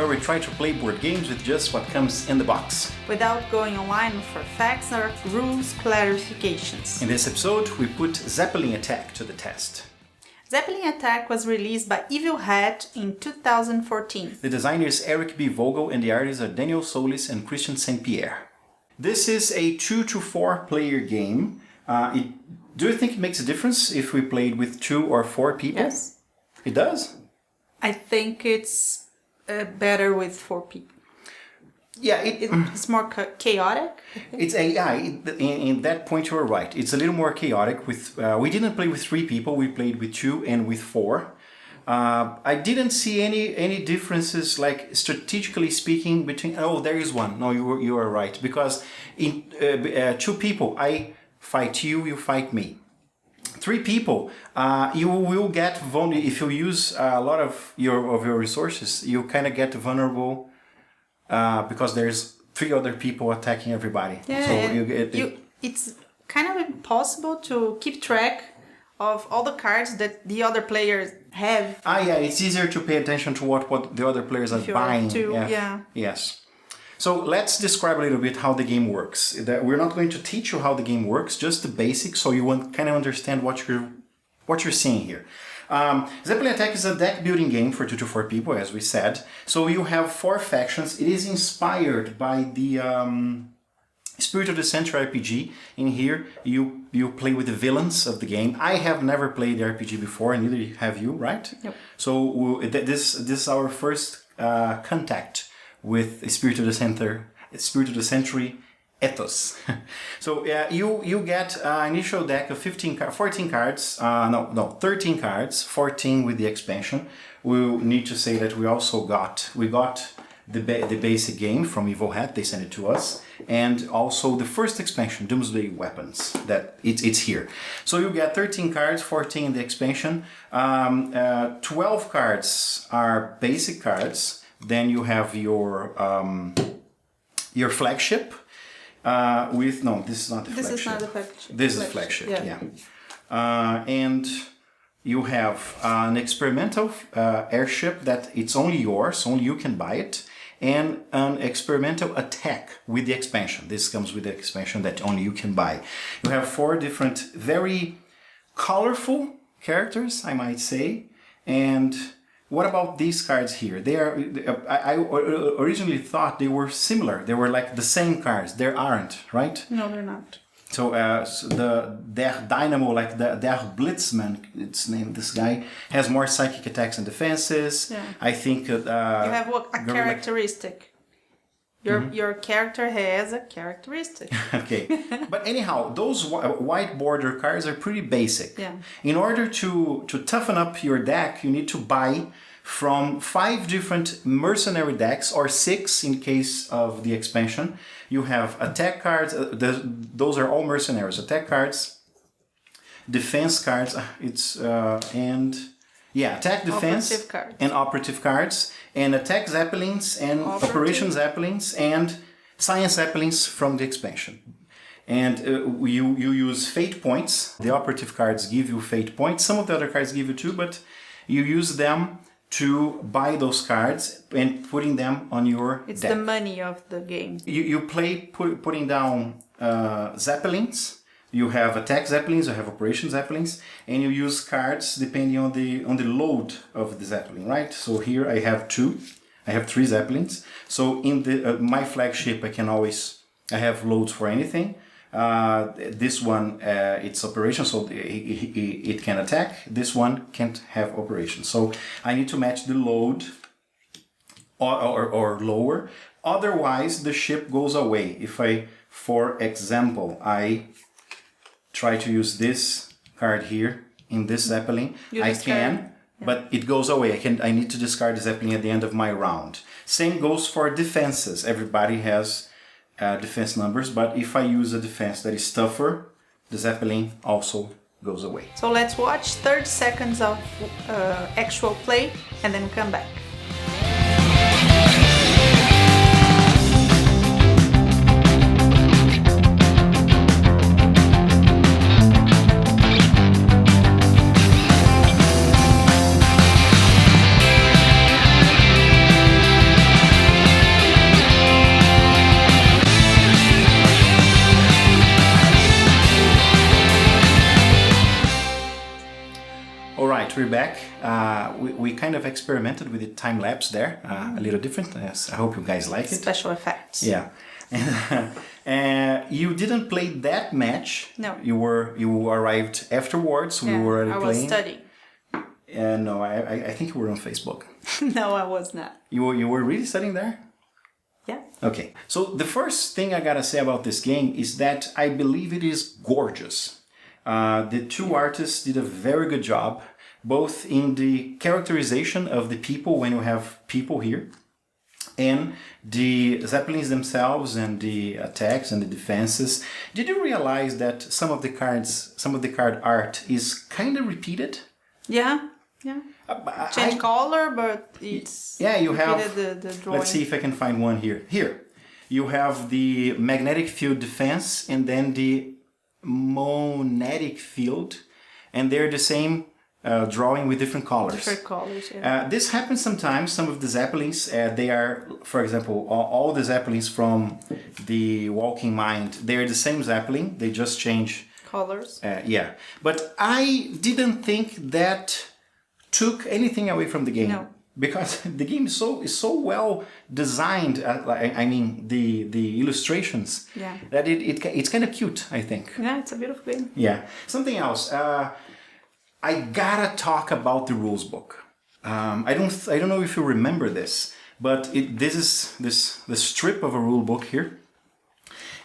where we try to play board games with just what comes in the box, without going online for facts or rules clarifications. In this episode, we put Zeppelin Attack to the test. Zeppelin Attack was released by Evil Hat in 2014. The designer is Eric B. Vogel and the artists are Daniel Solis and Christian St. Pierre. This is a 2 to 4 player game. Do you think it makes a difference if we played with 2 or 4 people? Yes. It does? I think it's better with 4 people. Yeah, it's more chaotic. It's in that point you are right. It's a little more chaotic. With we didn't play with 3 people. We played with 2 and with 4. I didn't see any differences, like strategically speaking, between. Oh, there is one. No, you are right, because in 2 people, I fight you, you fight me. 3 people, you will get vulnerable if you use a lot of your resources. You kind of get vulnerable. Because there's 3 other people attacking everybody. Yeah, so it's kind of impossible to keep track of all the cards that the other players have. Yeah, it's easier to pay attention to what the other players are buying. Yes. So let's describe a little bit how the game works. We're not going to teach you how the game works, just the basics, so you want kind of understand what you're seeing here. Zeppelin Attack is a deck building game for 2 to 4 people, as we said. So you have 4 factions. It is inspired by the Spirit of the Century RPG. In here, you play with the villains of the game. I have never played the RPG before, and neither have you, right? Nope. So this is our first contact with Spirit of the Century ethos. So you get an initial deck of 13 cards, 14 with the expansion. We'll need to say that we got the basic game from Evil Hat, they sent it to us, and also the first expansion, Doomsday Weapons, that it's here. So you get 13 cards, 14 in the expansion, 12 cards are basic cards, then you have your flagship, this is not the flagship. This is not the flagship. This is flagship, yeah. And you have an experimental airship that it's only yours, only you can buy it, and an experimental attack with the expansion. This comes with the expansion that only you can buy. You have 4 different, very colorful characters, I might say, and what about these cards here? They are. I originally thought they were similar. They were like the same cards. They aren't, right? No, they're not. So their Dynamo, like their Blitzman, it's named. This guy has more psychic attacks and defenses. Yeah. I think you have a characteristic. Your character has a characteristic. Okay, but anyhow, those white border cards are pretty basic. Yeah. In order to toughen up your deck, you need to buy from 5 different mercenary decks, or 6 in case of the expansion. You have attack cards. Those are all mercenaries. Attack cards, defense cards. Attack, defense, and operative cards, and attack zeppelins, and operation zeppelins, and science zeppelins from the expansion. And you use fate points. The operative cards give you fate points. Some of the other cards give you 2, but you use them to buy those cards and putting them on your deck. It's the money of the game. You play putting down zeppelins. You have attack zeppelins, you have operation zeppelins, and you use cards depending on the load of the zeppelin, right? So here I have 2. I have 3 zeppelins. So in the my flagship, I have loads for anything. This one, it's operation, so it can attack. This one can't have operation. So I need to match the load or lower. Otherwise, the ship goes away. If for example, I try to use this card here in this Zeppelin, I can, but it goes away. I need to discard the Zeppelin at the end of my round. Same goes for defenses. Everybody has defense numbers, but if I use a defense that is tougher, the Zeppelin also goes away. So let's watch 30 seconds of actual play and then come back. right, we're back. We kind of experimented with the time lapse there, a little different. Yes, I hope you guys like it. Special effects. Yeah, and you didn't play that match. No. You arrived afterwards. We were already I playing. was studying. No, I think you were on Facebook. No, I was not. You were really studying there? Yeah. Okay. So the first thing I gotta say about this game is that I believe it is gorgeous. The two artists did a very good job, both in the characterization of the people when you have people here, and the Zeppelins themselves and the attacks and the defenses. Did you realize that some of the card art is kind of repeated? Yeah. Yeah. Change color, but it's you have. the drawing. Let's see if I can find one here. Here, you have the magnetic field defense and then the monetic field, and they're the same drawing with different colors. Different colors. Yeah. This happens sometimes. Some of the Zeppelins, they are, for example, all the Zeppelins from the Walking Mind. They're the same Zeppelin. They just change Colors. Yeah, but I didn't think that took anything away from the game. No. Because the game is so well designed. I mean, the illustrations. Yeah. That it's kind of cute. I think. Yeah, it's a beautiful game. Yeah. Something else. I gotta talk about the rules book. I don't know if you remember this, but this is the strip of a rule book here.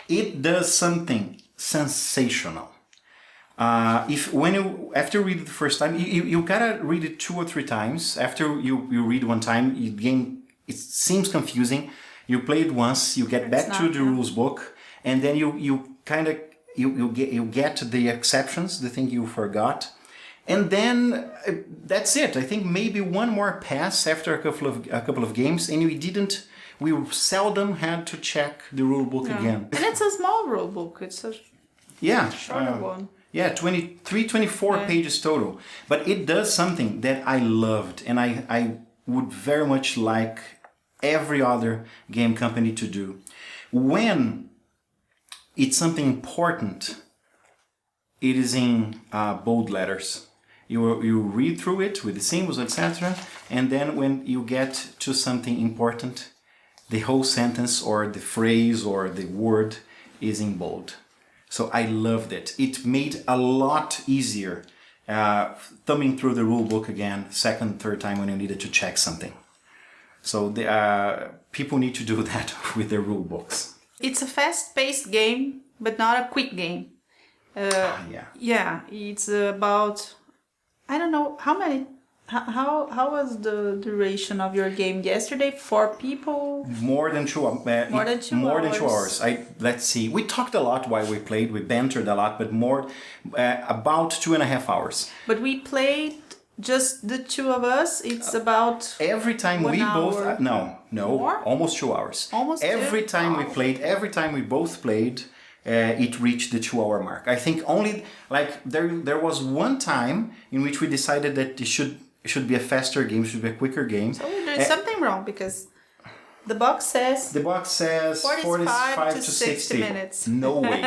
It does something sensational. After you read it the first time, you gotta read it 2 or 3 times. After you read one time, it seems confusing. You play it once, you get back to the rules book, and then you get the exceptions, the thing you forgot, and then that's it. I think maybe one more pass after a couple of games, and we seldom had to check the rule book again. And it's a small rule book. It's a shorter one. Yeah, 24 pages total. But it does something that I loved, and I would very much like every other game company to do. When it's something important, it is in bold letters. You read through it with the symbols, etc. And then when you get to something important, the whole sentence or the phrase or the word is in bold. So I loved it. It made a lot easier thumbing through the rule book again, second, third time when you needed to check something. So people need to do that with their rule books. It's a fast-paced game, but not a quick game. Yeah, it's about, I don't know, how was the duration of your game yesterday? 4 people? More than 2 hours. More than 2 hours. Let's see. We talked a lot while we played. We bantered a lot, but about 2.5 hours. But we played just the 2 of us. It's about every time we both. No, more? Almost 2 hours. Almost every 2? time we played. Every time we both played. It reached the 2-hour mark. I think only there was one time in which we decided that it should be a faster game, should be a quicker game. So we're doing something wrong because the box says 45 to 60 minutes. No way.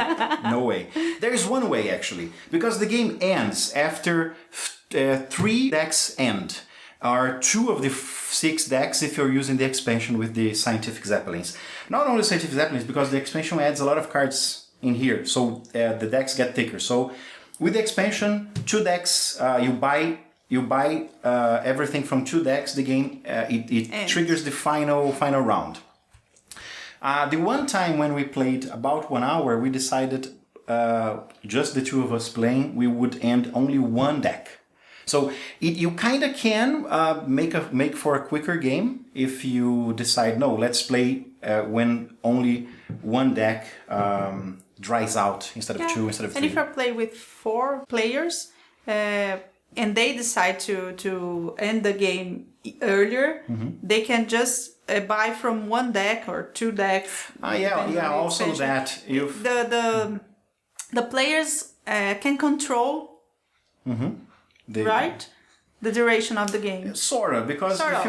No way. There is one way actually, because the game ends after 3 decks end. Are 2 of the 6 decks if you're using the expansion with the scientific zeppelins. Not only scientific zeppelins, because the expansion adds a lot of cards in here, so the decks get thicker. So with the expansion, 2 decks, you buy everything from 2 decks. The game it triggers the final round. The one time when we played about 1 hour, we decided just the 2 of us playing, we would end only 1 deck. So you kind of can make for a quicker game if you decide, no, let's play when only 1 deck dries out instead of 2, instead of 3. And if you play with 4 players and they decide to end the game earlier, they can just buy from 1 deck or 2 decks. Also that. The players can control... the duration of the game. Sort of, because if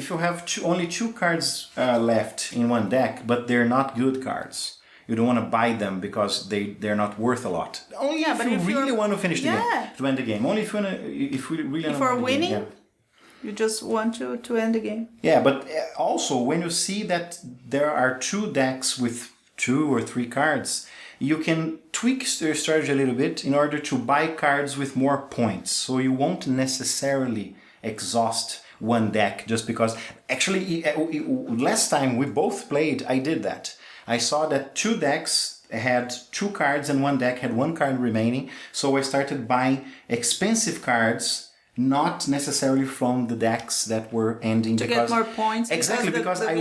you have only 2 cards left in 1 deck, but they're not good cards, You don't want to buy them because they're not worth a lot. Only if you really want to finish the game, to end the game. Only if we really want to win winning, the game. You just want to end the game. Yeah, but also when you see that there are 2 decks with 2 or 3 cards, you can tweak your strategy a little bit in order to buy cards with more points. So you won't necessarily exhaust one deck just because... Actually, last time we both played, I did that. I saw that 2 decks had 2 cards and 1 deck had 1 card remaining. So I started buying expensive cards, not necessarily from the decks that were ending. To get more points. Exactly, because I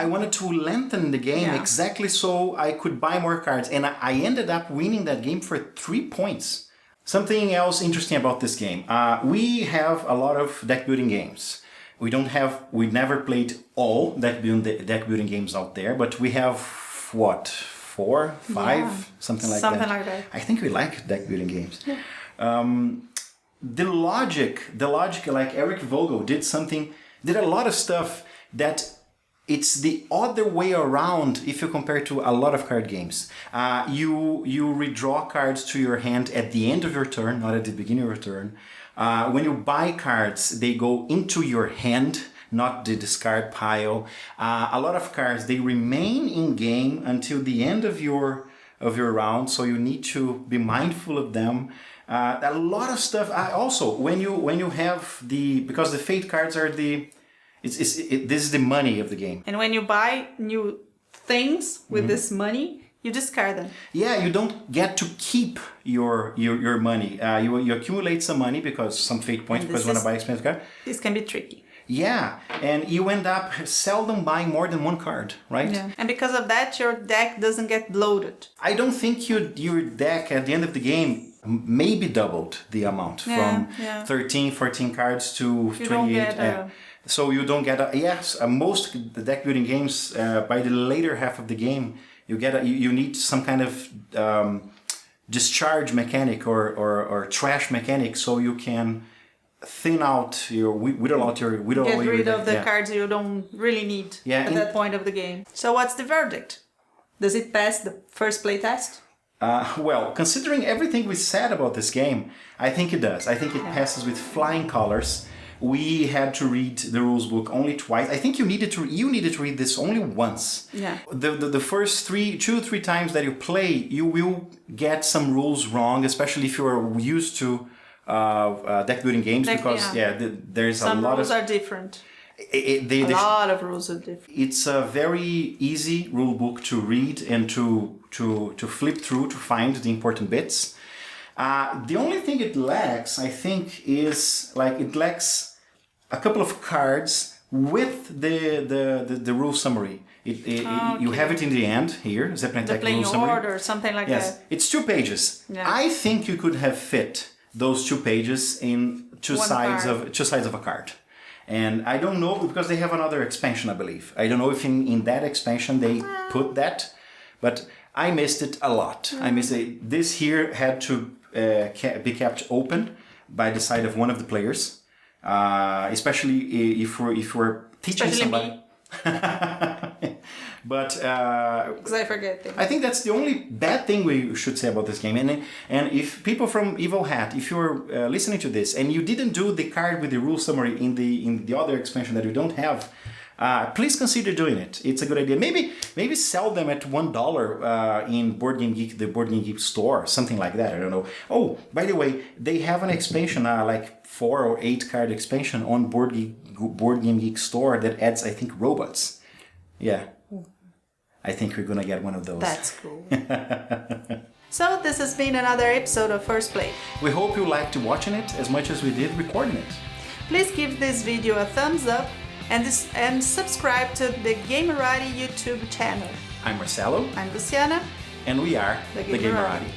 wanted to lengthen the game exactly so I could buy more cards. And I ended up winning that game for 3 points. Something else interesting about this game. We have a lot of deck building games. We never played all deck building games out there, but we have, what, 4, 5? Something like that. I think we like deck building games. Yeah. The logic, like Eric Vogel did a lot of stuff that it's the other way around if you compare to a lot of card games. You redraw cards to your hand at the end of your turn, not at the beginning of your turn. When you buy cards, they go into your hand, not the discard pile. A lot of cards, they remain in game until the end of your round, so you need to be mindful of them. A lot of stuff. Also, when you have because the fate cards are this is the money of the game. And when you buy new things with this money, you discard them. Yeah, you don't get to keep your money. You accumulate some money because some fate points because you want to buy expensive card. This can be tricky. Yeah, and you end up seldom buying more than 1 card, right? Yeah. And because of that, your deck doesn't get bloated. I don't think your deck at the end of the game maybe doubled the amount from 13, 14 cards to 28. So you don't get most deck building games by the later half of the game you need some kind of discharge mechanic or trash mechanic so you can thin out get rid of the cards you don't really need at that point of the game. So what's the verdict? Does it pass the first play test? Well, considering everything we said about this game, I think it does. I think it passes with flying colors. We had to read the rules book only twice. I think you needed to read this only once. Yeah. The first 2-3 times that you play, you will get some rules wrong, especially if you are used to deck building games, because there's a lot of... Some rules are different. A lot of rules are different. It's a very easy rule book to read and to flip through to find the important bits. The only thing it lacks, I think, is it lacks a couple of cards with the rule summary. You have it in the end here, Zeppelin Attack rule summary. The playing order, something like that. It's 2 pages. Yeah. I think you could have fit those 2 pages in two sides of a card. And I don't know, because they have another expansion, I believe. I don't know if in that expansion they put that, but I missed it a lot. I missed it. This here had to be kept open by the side of one of the players, especially if we're teaching somebody. But because I forget things. I think that's the only bad thing we should say about this game. And if people from Evil Hat, if you're listening to this and you didn't do the card with the rule summary in the other expansion that you don't have, please consider doing it. It's a good idea. Maybe sell them at $1 in Board Game Geek, the Board Game Geek store, something like that. I don't know. Oh, by the way, they have an expansion, like 4 or 8 card expansion on Board Game Geek store that adds, I think, robots. Yeah. I think we're gonna get one of those. That's cool. So this has been another episode of First Play. We hope you liked watching it as much as we did recording it. Please give this video a thumbs up and subscribe to the Gamerati YouTube channel. I'm Marcelo. I'm Luciana. And we are the Gamerati.